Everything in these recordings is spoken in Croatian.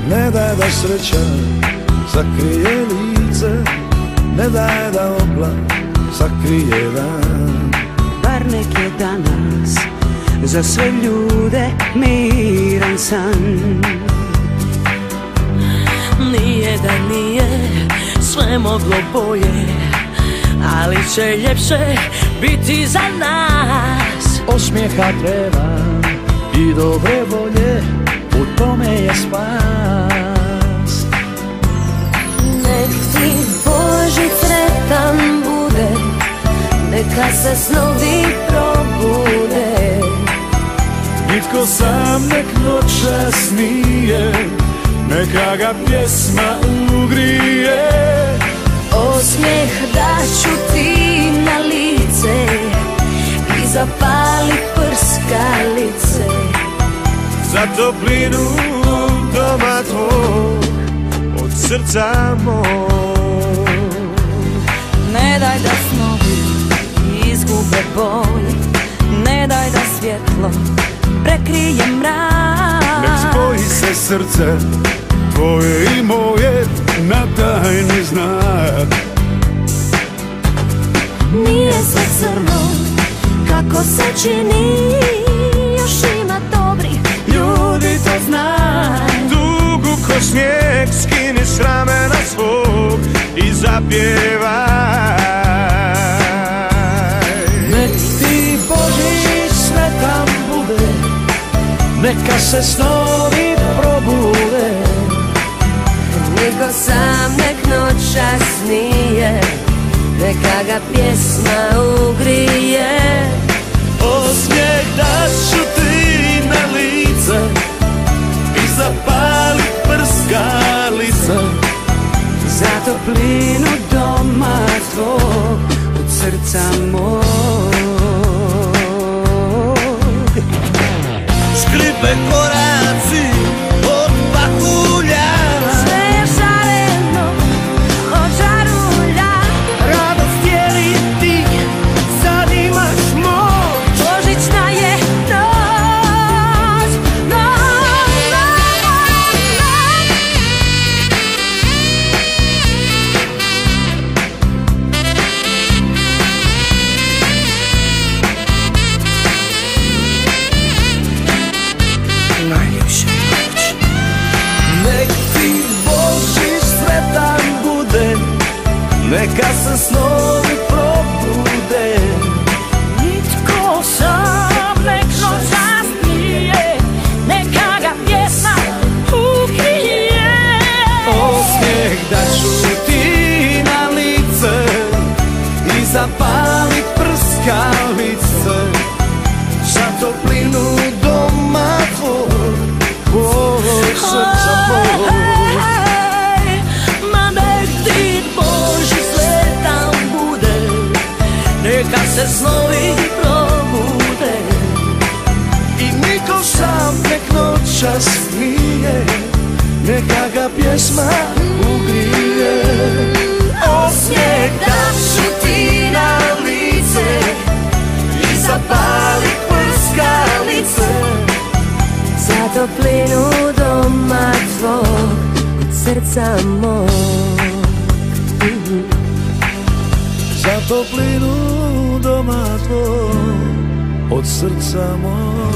Ne daj da sreća sakrije lice, ne daj da oblak sakrije dan. Bar nek je danas za sve ljude miran san. Nije da nije sve moglo bolje, ali će ljepše biti za nas. Osmijeha treba i dobre volje, u tome je spas. Nek ti Božić sretan bude, neka se snovi probude. Nitko sam nek noćas nije, neka ga pjesma ugrije. Osmijeh daću ti na lice i zapali prskalice. Za toplinu doma tvog, od srca mog. Ne daj da snovi izgube boj, ne daj da svjetlo prekrije mrak. Nek spoji se srce tvoje i moje na tajni znak. Nije sve crno kako se čini, još ima dobri ljudi, to znaj. Tugu ko snijeg skini s ramena svog i zapjevaj. Nek ti Božić sretan bude, neka se snovi probude. Niko sam nek noćas nije, neka ga pjesma ugrije. Osmijeh daću ti na lice i zapali prskalice. Za toplinu doma tvog, od srca mog. Škripe koraci od pahulja, Sve je šareno od žarulja, radost je li ti, sad imaš moć. božićna je noć, noć, noć. Nek ti Božić sretan bude, neka se snovi probude. Nitko sam nek noćas nije, neka ga pjesma ukrije. Osmijeh daću ti na lice i zapali prskalice. Za toplinu doma tvog, od srca mog. Ma nek ti Božić sretan bude, neka se snovi probude. I niko sam nek noćas nije, neka ga pjesma ugrije. Osmijeh daću ti na lice i zapali prskalice. Za toplinu doma tvog, od srca mog. Za toplinu doma tvog, od srca mog.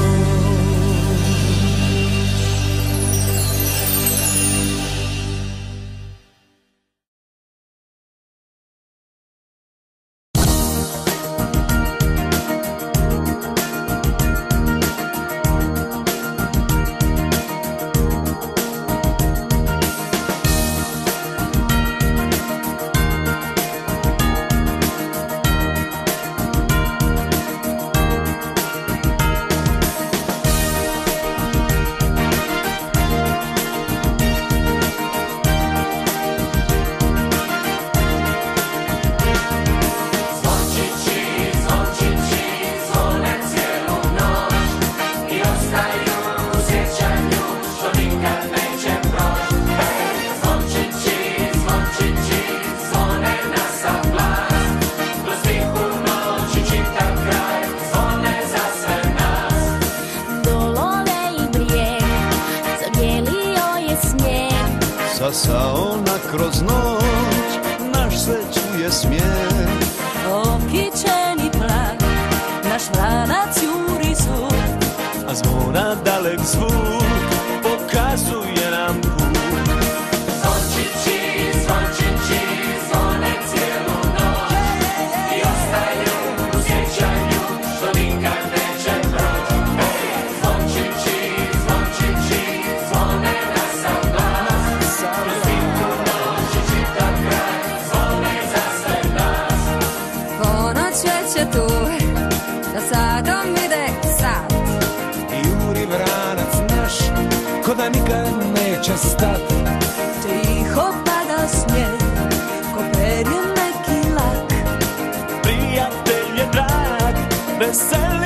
Sasao na kroz noć, naš se čuje smijeh. Okićeni plak, naš mladac juri zvuk, a zvona dalek zvuk pokazuje nam put. Zvončići, zvončići, zvone cijelu noć će tu, da sadom ide sad. I juri vranac naš, ko da nikad neće stat. Tiho pada snijeg, ko perje neki lak. Prijatelj je drag, veseli